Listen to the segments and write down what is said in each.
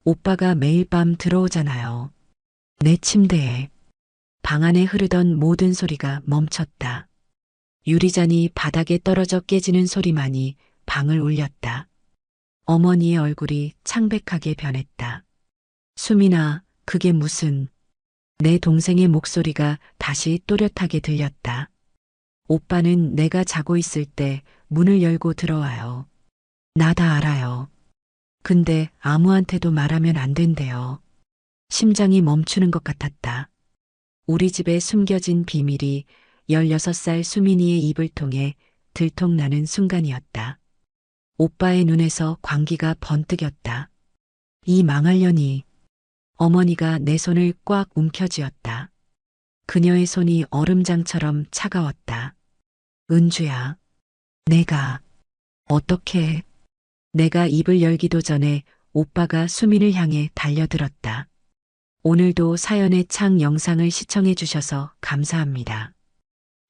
오빠가 매일 밤 들어오잖아요. 내 침대에. 방 안에 흐르던 모든 소리가 멈췄다. 유리잔이 바닥에 떨어져 깨지는 소리만이 방을 울렸다. 어머니의 얼굴이 창백하게 변했다. 수민아, 그게 무슨... 내 동생의 목소리가 다시 또렷하게 들렸다. 오빠는 내가 자고 있을 때 문을 열고 들어와요. 나 다 알아요. 근데 아무한테도 말하면 안 된대요. 심장이 멈추는 것 같았다. 우리 집에 숨겨진 비밀이 16살 수민이의 입을 통해 들통나는 순간이었다. 오빠의 눈에서 광기가 번뜩였다. 이 망할 년이. 어머니가 내 손을 꽉 움켜쥐었다. 그녀의 손이 얼음장처럼 차가웠다. 은주야, 내가 어떻게... 내가 입을 열기도 전에 오빠가 수민을 향해 달려들었다. 오늘도 사연의 창 영상을 시청해 주셔서 감사합니다.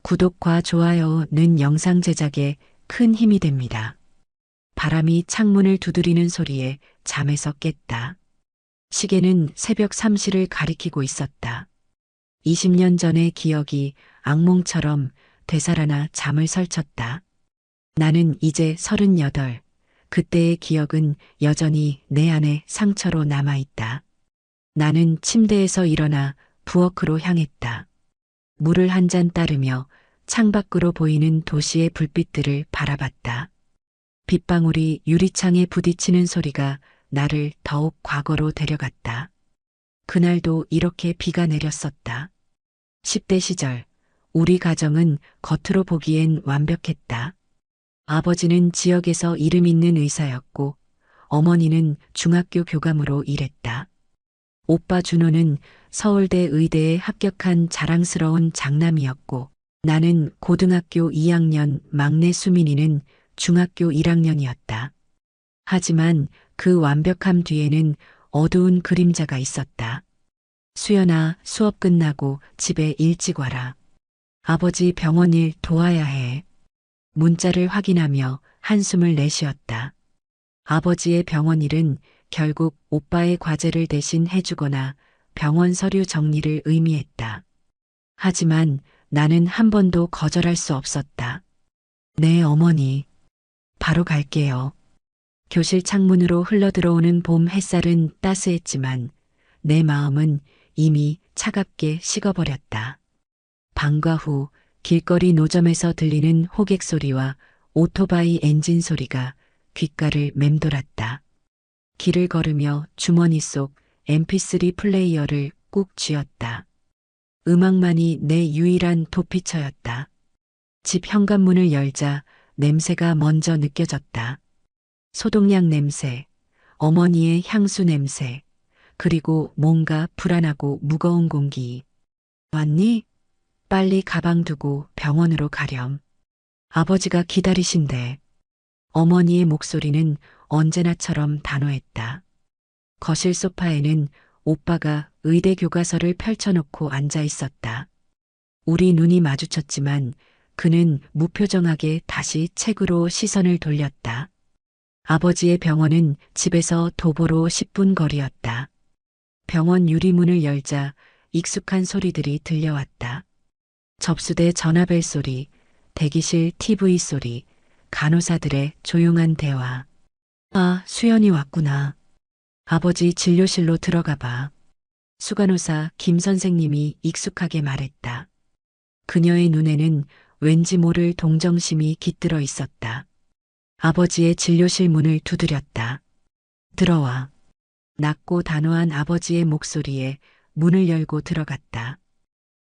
구독과 좋아요는 영상 제작에 큰 힘이 됩니다. 바람이 창문을 두드리는 소리에 잠에서 깼다. 시계는 새벽 3시를 가리키고 있었다. 20년 전의 기억이 악몽처럼 되살아나 잠을 설쳤다. 나는 이제 38. 그때의 기억은 여전히 내 안에 상처로 남아있다. 나는 침대에서 일어나 부엌으로 향했다. 물을 한 잔 따르며 창밖으로 보이는 도시의 불빛들을 바라봤다. 빗방울이 유리창에 부딪히는 소리가 나를 더욱 과거로 데려갔다. 그날도 이렇게 비가 내렸었다. 10대 시절, 우리 가정은 겉으로 보기엔 완벽했다. 아버지는 지역에서 이름 있는 의사였고, 어머니는 중학교 교감으로 일했다. 오빠 준호는 서울대 의대에 합격한 자랑스러운 장남이었고, 나는 고등학교 2학년, 막내 수민이는 중학교 1학년이었다. 하지만 그 완벽함 뒤에는 어두운 그림자가 있었다. 수연아, 수업 끝나고 집에 일찍 와라. 아버지 병원 일 도와야 해. 문자를 확인하며 한숨을 내쉬었다. 아버지의 병원 일은 결국 오빠의 과제를 대신 해주거나 병원 서류 정리를 의미했다. 하지만 나는 한 번도 거절할 수 없었다. 네, 어머니. 바로 갈게요. 교실 창문으로 흘러들어오는 봄 햇살은 따스했지만 내 마음은 이미 차갑게 식어버렸다. 방과 후 길거리 노점에서 들리는 호객 소리와 오토바이 엔진 소리가 귓가를 맴돌았다. 길을 걸으며 주머니 속 mp3 플레이어를 꾹 쥐었다. 음악만이 내 유일한 도피처였다. 집 현관문을 열자 냄새가 먼저 느껴졌다. 소독약 냄새, 어머니의 향수 냄새, 그리고 뭔가 불안하고 무거운 공기. 왔니? 빨리 가방 두고 병원으로 가렴. 아버지가 기다리신대. 어머니의 목소리는 언제나처럼 단호했다. 거실 소파에는 오빠가 의대 교과서를 펼쳐놓고 앉아 있었다. 우리 눈이 마주쳤지만 그는 무표정하게 다시 책으로 시선을 돌렸다. 아버지의 병원은 집에서 도보로 10분 거리였다. 병원 유리문을 열자 익숙한 소리들이 들려왔다. 접수대 전화벨 소리, 대기실 TV 소리, 간호사들의 조용한 대화. 아, 수연이 왔구나. 아버지 진료실로 들어가 봐. 수간호사 김 선생님이 익숙하게 말했다. 그녀의 눈에는 왠지 모를 동정심이 깃들어 있었다. 아버지의 진료실 문을 두드렸다. 들어와. 낮고 단호한 아버지의 목소리에 문을 열고 들어갔다.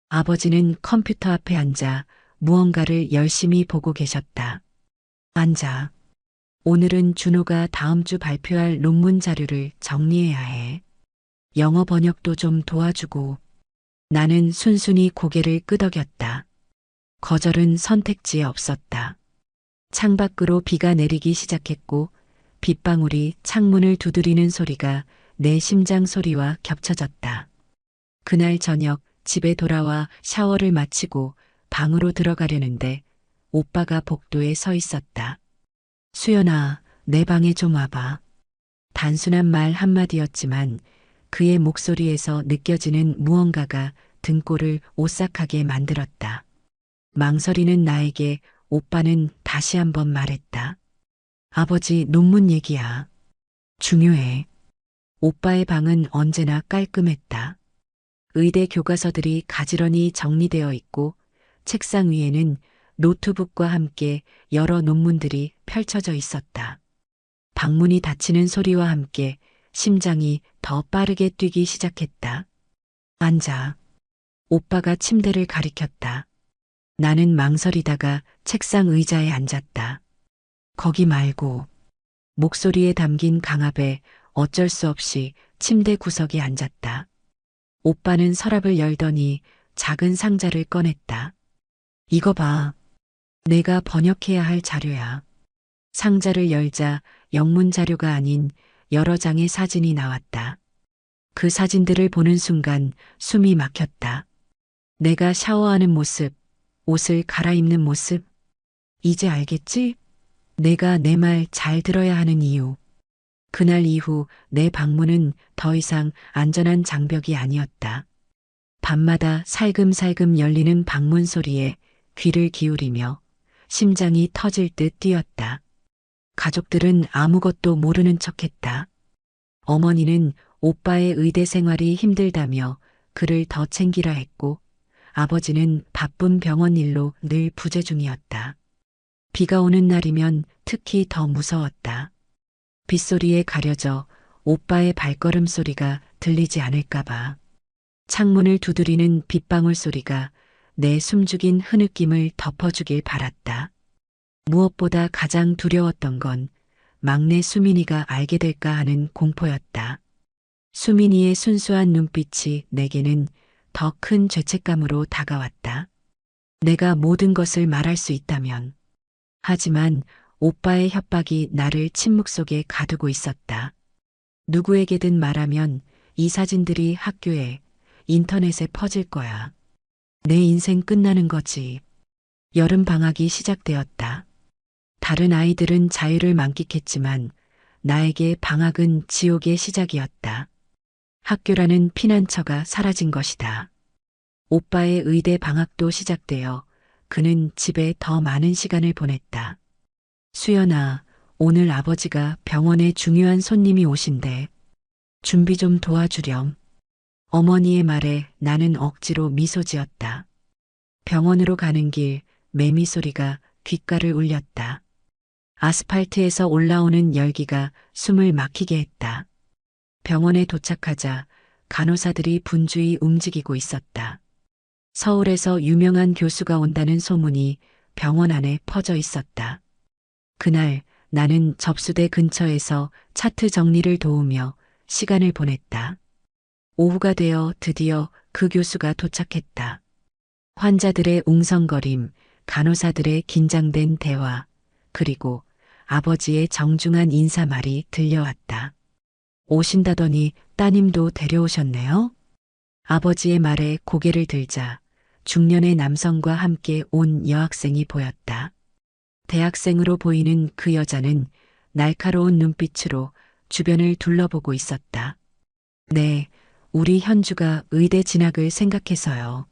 아버지는 컴퓨터 앞에 앉아 무언가를 열심히 보고 계셨다. 앉아. 오늘은 준호가 다음 주 발표할 논문 자료를 정리해야 해. 영어 번역도 좀 도와주고. 나는 순순히 고개를 끄덕였다. 거절은 선택지에 없었다. 창밖으로 비가 내리기 시작했고 빗방울이 창문을 두드리는 소리가 내 심장 소리와 겹쳐졌다. 그날 저녁 집에 돌아와 샤워를 마치고 방으로 들어가려는데 오빠가 복도에 서 있었다. 수연아, 내 방에 좀 와봐. 단순한 말 한마디였지만 그의 목소리에서 느껴지는 무언가가 등골을 오싹하게 만들었다. 망설이는 나에게 오빠는 다시 한번 말했다. 아버지 논문 얘기야. 중요해. 오빠의 방은 언제나 깔끔했다. 의대 교과서들이 가지런히 정리되어 있고 책상 위에는 노트북과 함께 여러 논문들이 펼쳐져 있었다. 방문이 닫히는 소리와 함께 심장이 더 빠르게 뛰기 시작했다. 앉아. 오빠가 침대를 가리켰다. 나는 망설이다가 책상 의자에 앉았다. 거기 말고. 목소리에 담긴 강압에 어쩔 수 없이 침대 구석에 앉았다. 오빠는 서랍을 열더니 작은 상자를 꺼냈다. 이거 봐. 내가 번역해야 할 자료야. 상자를 열자 영문 자료가 아닌 여러 장의 사진이 나왔다. 그 사진들을 보는 순간 숨이 막혔다. 내가 샤워하는 모습, 옷을 갈아입는 모습. 이제 알겠지? 내가 내 말 잘 들어야 하는 이유. 그날 이후 내 방문은 더 이상 안전한 장벽이 아니었다. 밤마다 살금살금 열리는 방문 소리에 귀를 기울이며 심장이 터질 듯 뛰었다. 가족들은 아무것도 모르는 척했다. 어머니는 오빠의 의대 생활이 힘들다며 그를 더 챙기라 했고 아버지는 바쁜 병원 일로 늘 부재 중이었다. 비가 오는 날이면 특히 더 무서웠다. 빗소리에 가려져 오빠의 발걸음 소리가 들리지 않을까봐. 창문을 두드리는 빗방울 소리가 내 숨죽인 흐느낌을 덮어주길 바랐다. 무엇보다 가장 두려웠던 건 막내 수민이가 알게 될까 하는 공포였다. 수민이의 순수한 눈빛이 내게는 더 큰 죄책감으로 다가왔다. 내가 모든 것을 말할 수 있다면. 하지만 오빠의 협박이 나를 침묵 속에 가두고 있었다. 누구에게든 말하면 이 사진들이 학교에, 인터넷에 퍼질 거야. 내 인생 끝나는 거지. 여름 방학이 시작되었다. 다른 아이들은 자유를 만끽했지만 나에게 방학은 지옥의 시작이었다. 학교라는 피난처가 사라진 것이다. 오빠의 의대 방학도 시작되어 그는 집에 더 많은 시간을 보냈다. 수연아, 오늘 아버지가 병원에 중요한 손님이 오신대. 준비 좀 도와주렴. 어머니의 말에 나는 억지로 미소 지었다. 병원으로 가는 길 매미 소리가 귓가를 울렸다. 아스팔트에서 올라오는 열기가 숨을 막히게 했다. 병원에 도착하자 간호사들이 분주히 움직이고 있었다. 서울에서 유명한 교수가 온다는 소문이 병원 안에 퍼져 있었다. 그날 나는 접수대 근처에서 차트 정리를 도우며 시간을 보냈다. 오후가 되어 드디어 그 교수가 도착했다. 환자들의 웅성거림, 간호사들의 긴장된 대화, 그리고 아버지의 정중한 인사말이 들려왔다. 오신다더니 따님도 데려오셨네요? 아버지의 말에 고개를 들자 중년의 남성과 함께 온 여학생이 보였다. 대학생으로 보이는 그 여자는 날카로운 눈빛으로 주변을 둘러보고 있었다. 네, 우리 현주가 의대 진학을 생각해서요.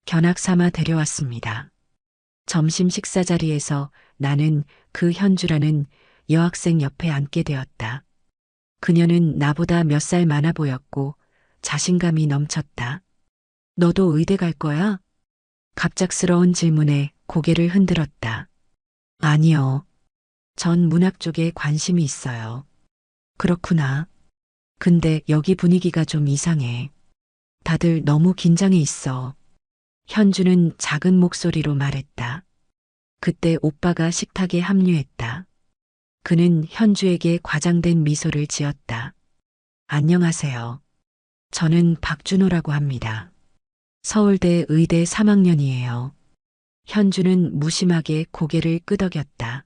견학 삼아 데려왔습니다. 점심 식사 자리에서 나는 그 현주라는 여학생 옆에 앉게 되었다. 그녀는 나보다 몇 살 많아 보였고 자신감이 넘쳤다. 너도 의대 갈 거야? 갑작스러운 질문에 고개를 흔들었다. 아니요. 전 문학 쪽에 관심이 있어요. 그렇구나. 근데 여기 분위기가 좀 이상해. 다들 너무 긴장해 있어. 현주는 작은 목소리로 말했다. 그때 오빠가 식탁에 합류했다. 그는 현주에게 과장된 미소를 지었다. 안녕하세요. 저는 박준호라고 합니다. 서울대 의대 3학년이에요. 현주는 무심하게 고개를 끄덕였다.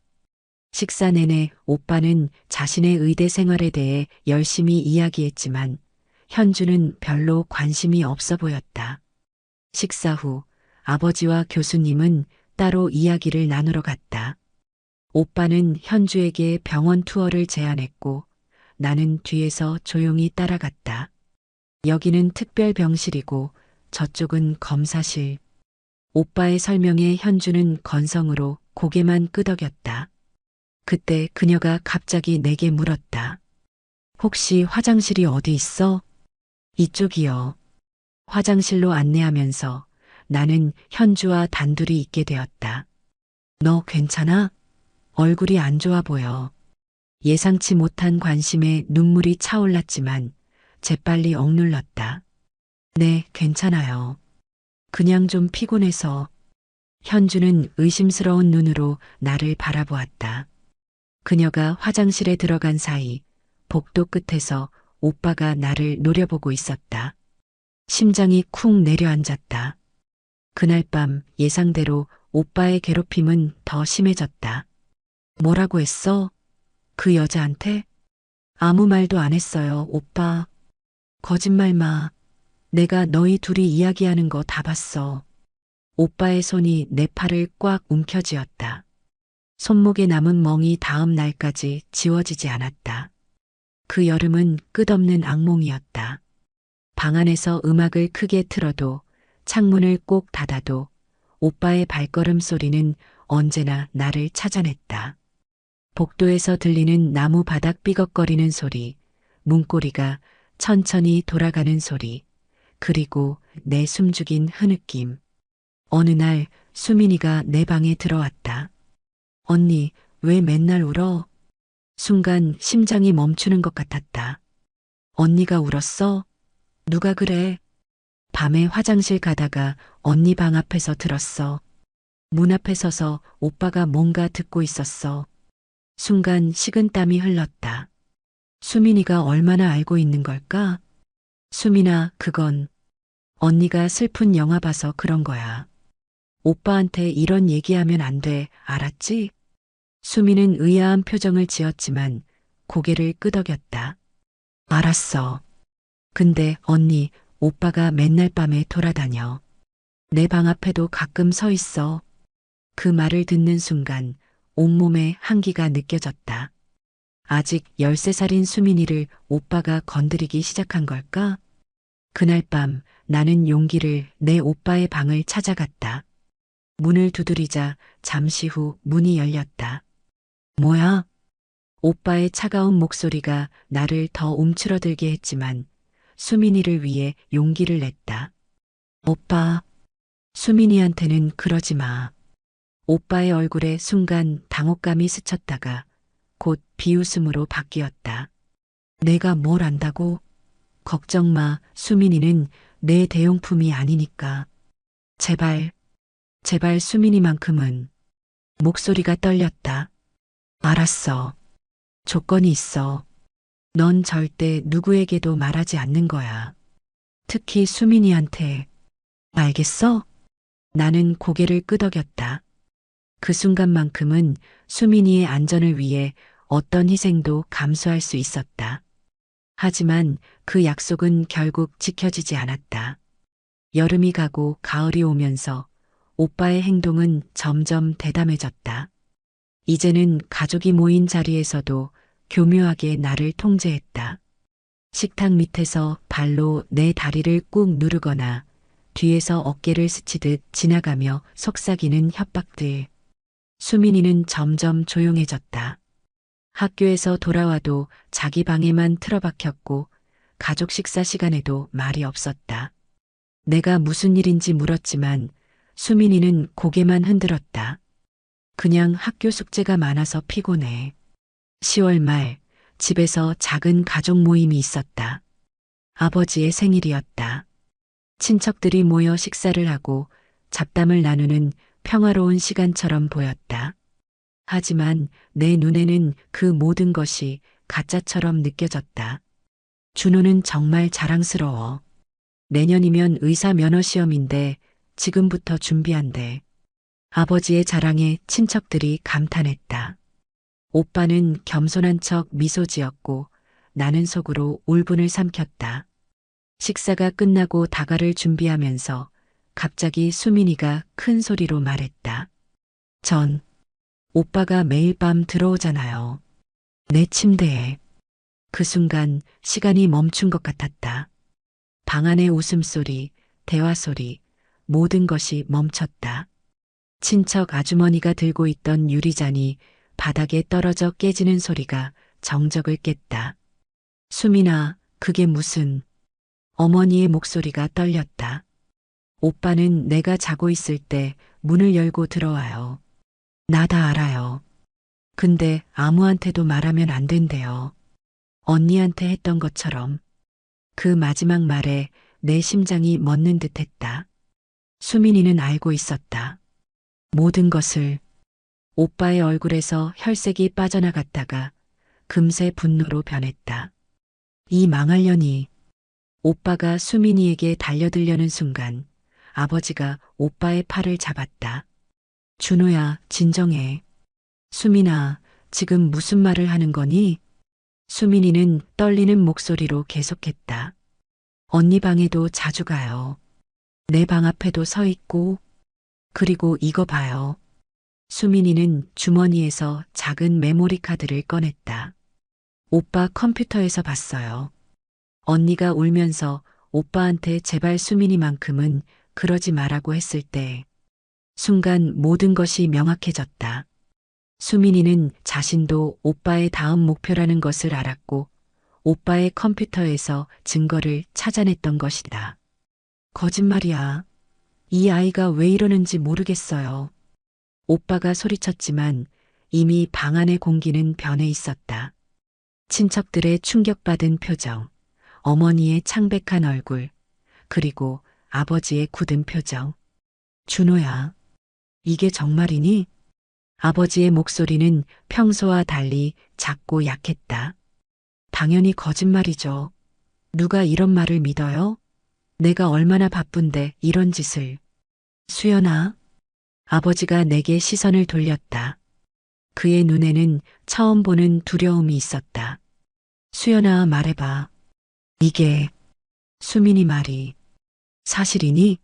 식사 내내 오빠는 자신의 의대 생활에 대해 열심히 이야기했지만 현주는 별로 관심이 없어 보였다. 식사 후 아버지와 교수님은 따로 이야기를 나누러 갔다. 오빠는 현주에게 병원 투어를 제안했고 나는 뒤에서 조용히 따라갔다. 여기는 특별병실이고 저쪽은 검사실. 오빠의 설명에 현주는 건성으로 고개만 끄덕였다. 그때 그녀가 갑자기 내게 물었다. 혹시 화장실이 어디 있어? 이쪽이요. 화장실로 안내하면서 나는 현주와 단둘이 있게 되었다. 너 괜찮아? 얼굴이 안 좋아 보여. 예상치 못한 관심에 눈물이 차올랐지만 재빨리 억눌렀다. 네, 괜찮아요. 그냥 좀 피곤해서. 현주는 의심스러운 눈으로 나를 바라보았다. 그녀가 화장실에 들어간 사이 복도 끝에서 오빠가 나를 노려보고 있었다. 심장이 쿵 내려앉았다. 그날 밤 예상대로 오빠의 괴롭힘은 더 심해졌다. 뭐라고 했어? 그 여자한테? 아무 말도 안 했어요, 오빠. 거짓말 마. 내가 너희 둘이 이야기하는 거 다 봤어. 오빠의 손이 내 팔을 꽉 움켜쥐었다. 손목에 남은 멍이 다음 날까지 지워지지 않았다. 그 여름은 끝없는 악몽이었다. 방 안에서 음악을 크게 틀어도 창문을 꼭 닫아도 오빠의 발걸음 소리는 언제나 나를 찾아냈다. 복도에서 들리는 나무 바닥 삐걱거리는 소리, 문고리가 천천히 돌아가는 소리, 그리고 내 숨죽인 흐느낌. 어느 날 수민이가 내 방에 들어왔다. 언니, 왜 맨날 울어? 순간 심장이 멈추는 것 같았다. 언니가 울었어? 누가 그래? 밤에 화장실 가다가 언니 방 앞에서 들었어. 문 앞에 서서 오빠가 뭔가 듣고 있었어. 순간 식은땀이 흘렀다. 수민이가 얼마나 알고 있는 걸까? 수민아, 그건 언니가 슬픈 영화 봐서 그런 거야. 오빠한테 이런 얘기하면 안 돼, 알았지? 수민은 의아한 표정을 지었지만 고개를 끄덕였다. 알았어. 근데 언니, 오빠가 맨날 밤에 돌아다녀. 내 방 앞에도 가끔 서 있어. 그 말을 듣는 순간 온몸에 한기가 느껴졌다. 아직 13살인 수민이를 오빠가 건드리기 시작한 걸까? 그날 밤 나는 용기를 내 오빠의 방을 찾아갔다. 문을 두드리자 잠시 후 문이 열렸다. 뭐야? 오빠의 차가운 목소리가 나를 더 움츠러들게 했지만 수민이를 위해 용기를 냈다. 오빠, 수민이한테는 그러지 마. 오빠의 얼굴에 순간 당혹감이 스쳤다가 곧 비웃음으로 바뀌었다. 내가 뭘 안다고? 걱정 마, 수민이는 내 대용품이 아니니까. 제발, 제발 수민이만큼은. 목소리가 떨렸다. 알았어. 조건이 있어. 넌 절대 누구에게도 말하지 않는 거야. 특히 수민이한테. 알겠어? 나는 고개를 끄덕였다. 그 순간만큼은 수민이의 안전을 위해 어떤 희생도 감수할 수 있었다. 하지만 그 약속은 결국 지켜지지 않았다. 여름이 가고 가을이 오면서 오빠의 행동은 점점 대담해졌다. 이제는 가족이 모인 자리에서도 교묘하게 나를 통제했다. 식탁 밑에서 발로 내 다리를 꾹 누르거나 뒤에서 어깨를 스치듯 지나가며 속삭이는 협박들. 수민이는 점점 조용해졌다. 학교에서 돌아와도 자기 방에만 틀어박혔고 가족 식사 시간에도 말이 없었다. 내가 무슨 일인지 물었지만 수민이는 고개만 흔들었다. 그냥 학교 숙제가 많아서 피곤해. 10월 말 집에서 작은 가족 모임이 있었다. 아버지의 생일이었다. 친척들이 모여 식사를 하고 잡담을 나누는 평화로운 시간처럼 보였다. 하지만 내 눈에는 그 모든 것이 가짜처럼 느껴졌다. 준호는 정말 자랑스러워. 내년이면 의사 면허 시험인데 지금부터 준비한대. 아버지의 자랑에 친척들이 감탄했다. 오빠는 겸손한 척 미소 지었고 나는 속으로 울분을 삼켰다. 식사가 끝나고 다가를 준비하면서 갑자기 수민이가 큰 소리로 말했다. 오빠가 매일 밤 들어오잖아요. 내 침대에. 그 순간 시간이 멈춘 것 같았다. 방 안의 웃음소리, 대화소리, 모든 것이 멈췄다. 친척 아주머니가 들고 있던 유리잔이 바닥에 떨어져 깨지는 소리가 정적을 깼다. 수민아, 그게 무슨... 어머니의 목소리가 떨렸다. 오빠는 내가 자고 있을 때 문을 열고 들어와요. 나 다 알아요. 근데 아무한테도 말하면 안 된대요. 언니한테 했던 것처럼. 그 마지막 말에 내 심장이 멎는 듯 했다. 수민이는 알고 있었다. 모든 것을. 오빠의 얼굴에서 혈색이 빠져나갔다가 금세 분노로 변했다. 이 망할 년이. 오빠가 수민이에게 달려들려는 순간 아버지가 오빠의 팔을 잡았다. 준호야, 진정해. 수민아, 지금 무슨 말을 하는 거니? 수민이는 떨리는 목소리로 계속했다. 언니 방에도 자주 가요. 내 방 앞에도 서 있고, 그리고 이거 봐요. 수민이는 주머니에서 작은 메모리 카드를 꺼냈다. 오빠 컴퓨터에서 봤어요. 언니가 울면서 오빠한테 제발 수민이만큼은 그러지 말라고 했을 때, 순간 모든 것이 명확해졌다. 수민이는 자신도 오빠의 다음 목표라는 것을 알았고, 오빠의 컴퓨터에서 증거를 찾아냈던 것이다. 거짓말이야. 이 아이가 왜 이러는지 모르겠어요. 오빠가 소리쳤지만 이미 방 안의 공기는 변해 있었다. 친척들의 충격받은 표정, 어머니의 창백한 얼굴, 그리고 아버지의 굳은 표정. 준호야, 이게 정말이니? 아버지의 목소리는 평소와 달리 작고 약했다. 당연히 거짓말이죠. 누가 이런 말을 믿어요? 내가 얼마나 바쁜데 이런 짓을. 수연아. 아버지가 내게 시선을 돌렸다. 그의 눈에는 처음 보는 두려움이 있었다. 수연아, 말해봐. 이게 수민이 말이 사실이니?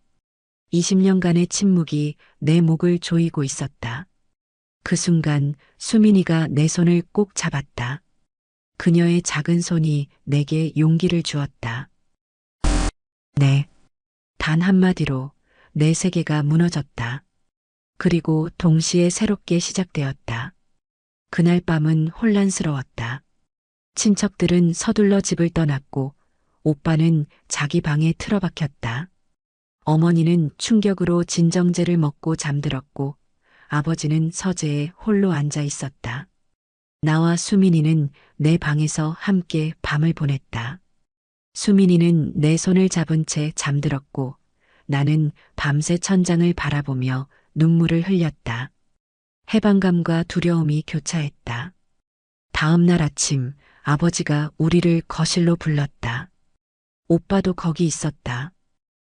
20년간의 침묵이 내 목을 조이고 있었다. 그 순간 수민이가 내 손을 꼭 잡았다. 그녀의 작은 손이 내게 용기를 주었다. 네. 단 한마디로 내 세계가 무너졌다. 그리고 동시에 새롭게 시작되었다. 그날 밤은 혼란스러웠다. 친척들은 서둘러 집을 떠났고 오빠는 자기 방에 틀어박혔다. 어머니는 충격으로 진정제를 먹고 잠들었고 아버지는 서재에 홀로 앉아 있었다. 나와 수민이는 내 방에서 함께 밤을 보냈다. 수민이는 내 손을 잡은 채 잠들었고 나는 밤새 천장을 바라보며 눈물을 흘렸다. 해방감과 두려움이 교차했다. 다음 날 아침 아버지가 우리를 거실로 불렀다. 오빠도 거기 있었다.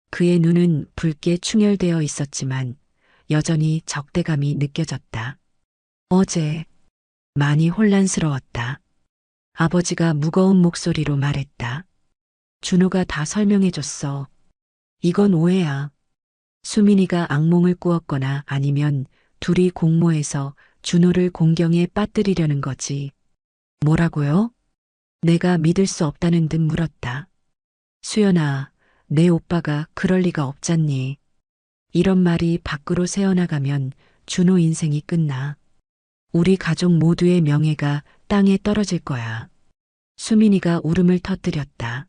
그의 눈은 붉게 충혈되어 있었지만 여전히 적대감이 느껴졌다. 어제 많이 혼란스러웠다. 아버지가 무거운 목소리로 말했다. 준호가 다 설명해줬어. 이건 오해야. 수민이가 악몽을 꾸었거나 아니면 둘이 공모해서 준호를 공경에 빠뜨리려는 거지. 뭐라고요? 내가 믿을 수 없다는 듯 물었다. 수연아, 내 오빠가 그럴 리가 없잖니. 이런 말이 밖으로 새어나가면 준호 인생이 끝나. 우리 가족 모두의 명예가 땅에 떨어질 거야. 수민이가 울음을 터뜨렸다.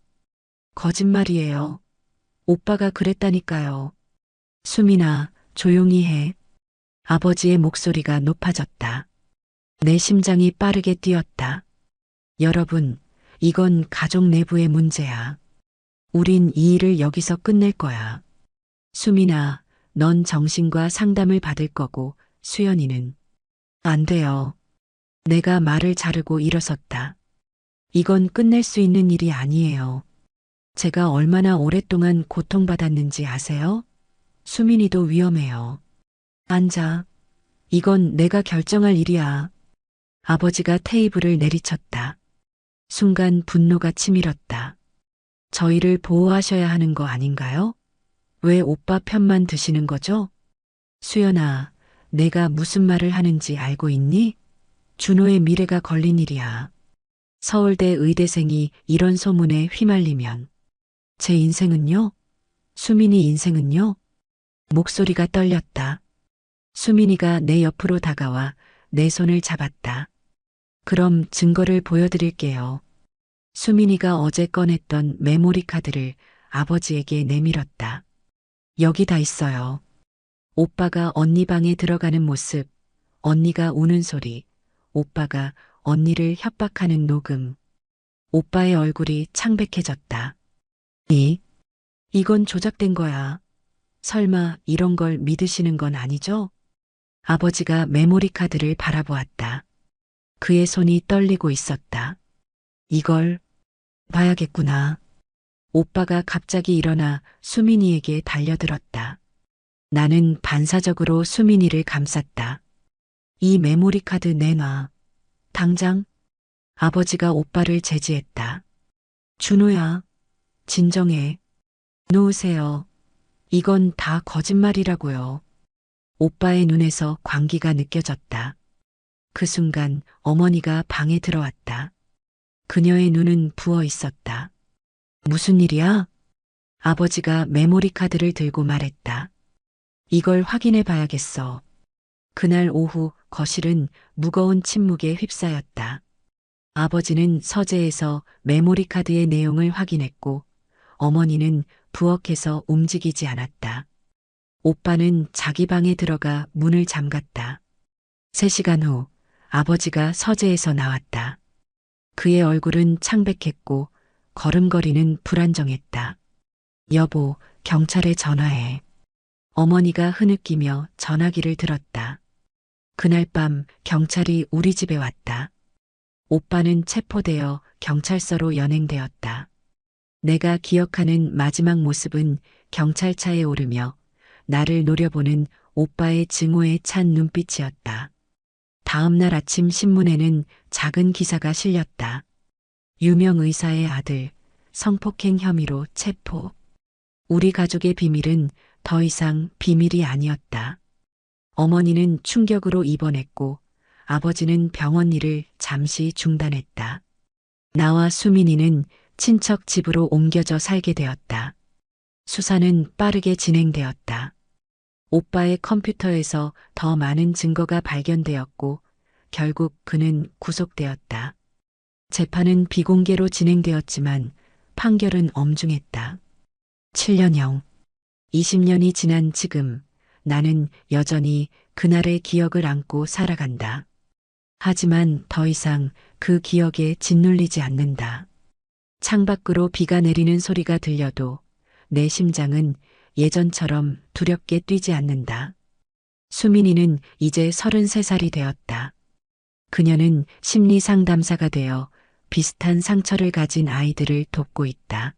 거짓말이에요. 오빠가 그랬다니까요. 수민아, 조용히 해. 아버지의 목소리가 높아졌다. 내 심장이 빠르게 뛰었다. 여러분, 이건 가족 내부의 문제야. 우린 이 일을 여기서 끝낼 거야. 수민아, 넌 정신과 상담을 받을 거고 수연이는 안 돼요. 내가 말을 자르고 일어섰다. 이건 끝낼 수 있는 일이 아니에요. 제가 얼마나 오랫동안 고통받았는지 아세요? 수민이도 위험해요. 앉아. 이건 내가 결정할 일이야. 아버지가 테이블을 내리쳤다. 순간 분노가 치밀었다. 저희를 보호하셔야 하는 거 아닌가요? 왜 오빠 편만 드시는 거죠? 수연아, 내가 무슨 말을 하는지 알고 있니? 준호의 미래가 걸린 일이야. 서울대 의대생이 이런 소문에 휘말리면 제 인생은요? 수민이 인생은요? 목소리가 떨렸다. 수민이가 내 옆으로 다가와 내 손을 잡았다. 그럼 증거를 보여드릴게요. 수민이가 어제 꺼냈던 메모리 카드를 아버지에게 내밀었다. 여기 다 있어요. 오빠가 언니 방에 들어가는 모습, 언니가 우는 소리, 오빠가 언니를 협박하는 녹음. 오빠의 얼굴이 창백해졌다. 이건 조작된 거야. 설마 이런 걸 믿으시는 건 아니죠? 아버지가 메모리 카드를 바라보았다. 그의 손이 떨리고 있었다. 이걸 봐야겠구나. 오빠가 갑자기 일어나 수민이에게 달려들었다. 나는 반사적으로 수민이를 감쌌다. 이 메모리 카드 내놔. 당장. 아버지가 오빠를 제지했다. 준호야, 진정해. 놓으세요. 이건 다 거짓말이라고요. 오빠의 눈에서 광기가 느껴졌다. 그 순간 어머니가 방에 들어왔다. 그녀의 눈은 부어 있었다. 무슨 일이야? 아버지가 메모리 카드를 들고 말했다. 이걸 확인해 봐야겠어. 그날 오후 거실은 무거운 침묵에 휩싸였다. 아버지는 서재에서 메모리 카드의 내용을 확인했고 어머니는 부엌에서 움직이지 않았다. 오빠는 자기 방에 들어가 문을 잠갔다. 3시간 후 아버지가 서재에서 나왔다. 그의 얼굴은 창백했고 걸음걸이는 불안정했다. 여보, 경찰에 전화해. 어머니가 흐느끼며 전화기를 들었다. 그날 밤 경찰이 우리 집에 왔다. 오빠는 체포되어 경찰서로 연행되었다. 내가 기억하는 마지막 모습은 경찰차에 오르며 나를 노려보는 오빠의 증오에 찬 눈빛이었다. 다음 날 아침 신문에는 작은 기사가 실렸다. 유명 의사의 아들, 성폭행 혐의로 체포. 우리 가족의 비밀은 더 이상 비밀이 아니었다. 어머니는 충격으로 입원했고 아버지는 병원 일을 잠시 중단했다. 나와 수민이는 친척 집으로 옮겨져 살게 되었다. 수사는 빠르게 진행되었다. 오빠의 컴퓨터에서 더 많은 증거가 발견되었고 결국 그는 구속되었다. 재판은 비공개로 진행되었지만 판결은 엄중했다. 7년형. 20년이 지난 지금 나는 여전히 그날의 기억을 안고 살아간다. 하지만 더 이상 그 기억에 짓눌리지 않는다. 창밖으로 비가 내리는 소리가 들려도 내 심장은 예전처럼 두렵게 뛰지 않는다. 수민이는 이제 33살이 되었다. 그녀는 심리 상담사가 되어 비슷한 상처를 가진 아이들을 돕고 있다.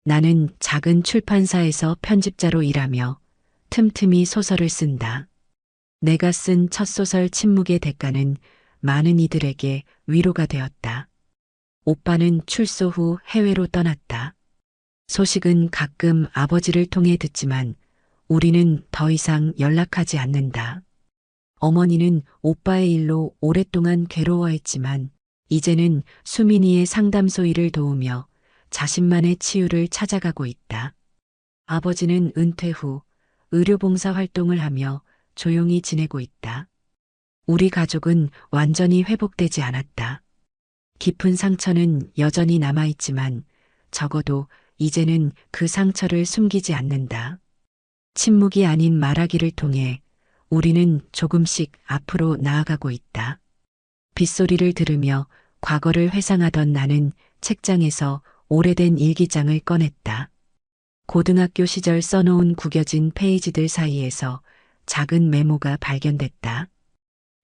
나는 작은 출판사에서 편집자로 일하며 틈틈이 소설을 쓴다. 내가 쓴 첫 소설 침묵의 대가는 많은 이들에게 위로가 되었다. 오빠는 출소 후 해외로 떠났다. 소식은 가끔 아버지를 통해 듣지만 우리는 더 이상 연락하지 않는다. 어머니는 오빠의 일로 오랫동안 괴로워했지만 이제는 수민이의 상담소 일을 도우며 자신만의 치유를 찾아가고 있다. 아버지는 은퇴 후 의료봉사 활동을 하며 조용히 지내고 있다. 우리 가족은 완전히 회복되지 않았다. 깊은 상처는 여전히 남아있지만 적어도 이제는 그 상처를 숨기지 않는다. 침묵이 아닌 말하기를 통해 우리는 조금씩 앞으로 나아가고 있다. 빗소리를 들으며 과거를 회상하던 나는 책장에서 오래된 일기장을 꺼냈다. 고등학교 시절 써놓은 구겨진 페이지들 사이에서 작은 메모가 발견됐다.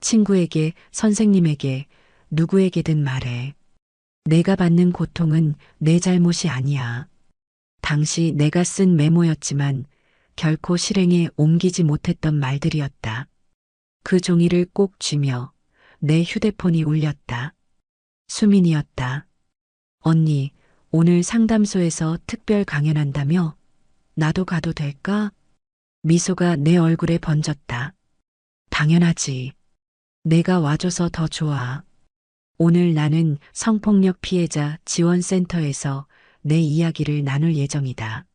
친구에게, 선생님에게, 누구에게든 말해. 내가 받는 고통은 내 잘못이 아니야. 당시 내가 쓴 메모였지만 결코 실행에 옮기지 못했던 말들이었다. 그 종이를 꼭 쥐며 내 휴대폰이 울렸다. 수민이었다. 언니, 오늘 상담소에서 특별 강연한다며? 나도 가도 될까? 미소가 내 얼굴에 번졌다. 당연하지. 내가 와줘서 더 좋아. 오늘 나는 성폭력 피해자 지원센터에서 내 이야기를 나눌 예정이다.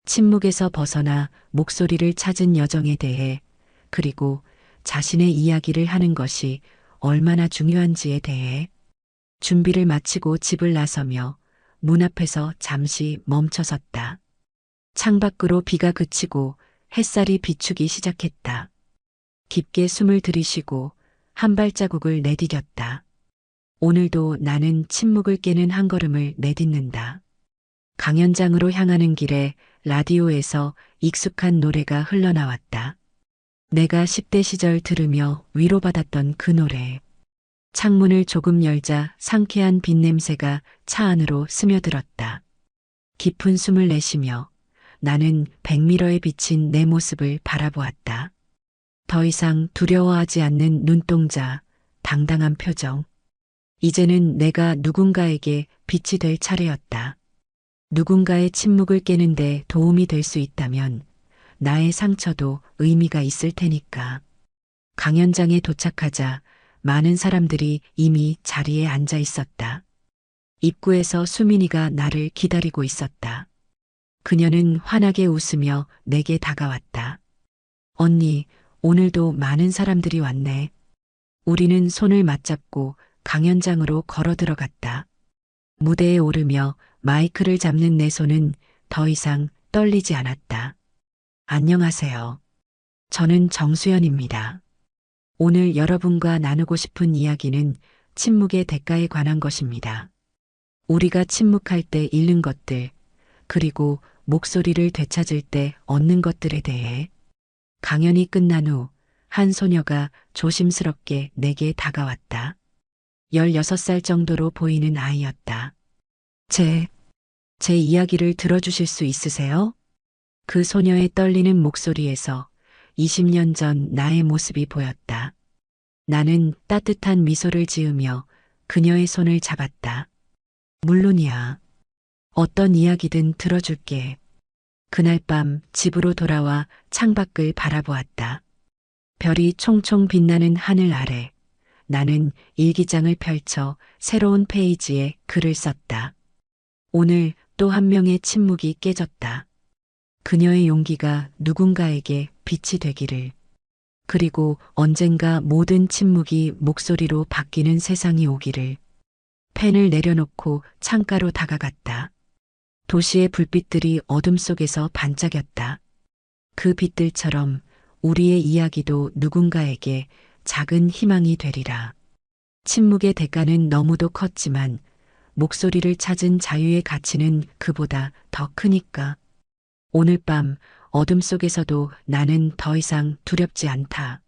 침묵에서 벗어나 목소리를 찾은 여정에 대해, 그리고 자신의 이야기를 하는 것이 얼마나 중요한지에 대해. 준비를 마치고 집을 나서며 문 앞에서 잠시 멈춰섰다. 창밖으로 비가 그치고 햇살이 비추기 시작했다. 깊게 숨을 들이쉬고 한 발자국을 내디뎠다. 오늘도 나는 침묵을 깨는 한 걸음을 내딛는다. 강연장으로 향하는 길에 라디오에서 익숙한 노래가 흘러나왔다. 내가 10대 시절 들으며 위로받았던 그 노래. 창문을 조금 열자 상쾌한 빛 냄새가 차 안으로 스며들었다. 깊은 숨을 내쉬며 나는 백미러에 비친 내 모습을 바라보았다. 더 이상 두려워하지 않는 눈동자, 당당한 표정. 이제는 내가 누군가에게 빛이 될 차례였다. 누군가의 침묵을 깨는데 도움이 될 수 있다면 나의 상처도 의미가 있을 테니까. 강연장에 도착하자 많은 사람들이 이미 자리에 앉아 있었다. 입구에서 수민이가 나를 기다리고 있었다. 그녀는 환하게 웃으며 내게 다가왔다. 언니, 오늘도 많은 사람들이 왔네. 우리는 손을 맞잡고 강연장으로 걸어 들어갔다. 무대에 오르며 마이크를 잡는 내 손은 더 이상 떨리지 않았다. 안녕하세요. 저는 정수연입니다. 오늘 여러분과 나누고 싶은 이야기는 침묵의 대가에 관한 것입니다. 우리가 침묵할 때 잃는 것들, 그리고 목소리를 되찾을 때 얻는 것들에 대해. 강연이 끝난 후 한 소녀가 조심스럽게 내게 다가왔다. 16살 정도로 보이는 아이였다. 제 이야기를 들어주실 수 있으세요? 그 소녀의 떨리는 목소리에서 20년 전 나의 모습이 보였다. 나는 따뜻한 미소를 지으며 그녀의 손을 잡았다. 물론이야. 어떤 이야기든 들어줄게. 그날 밤 집으로 돌아와 창밖을 바라보았다. 별이 총총 빛나는 하늘 아래 나는 일기장을 펼쳐 새로운 페이지에 글을 썼다. 오늘 또 한 명의 침묵이 깨졌다. 그녀의 용기가 누군가에게 빛이 되기를. 그리고 언젠가 모든 침묵이 목소리로 바뀌는 세상이 오기를. 펜을 내려놓고 창가로 다가갔다. 도시의 불빛들이 어둠 속에서 반짝였다. 그 빛들처럼 우리의 이야기도 누군가에게 작은 희망이 되리라. 침묵의 대가는 너무도 컸지만 목소리를 찾은 자유의 가치는 그보다 더 크니까. 오늘 밤 어둠 속에서도 나는 더 이상 두렵지 않다.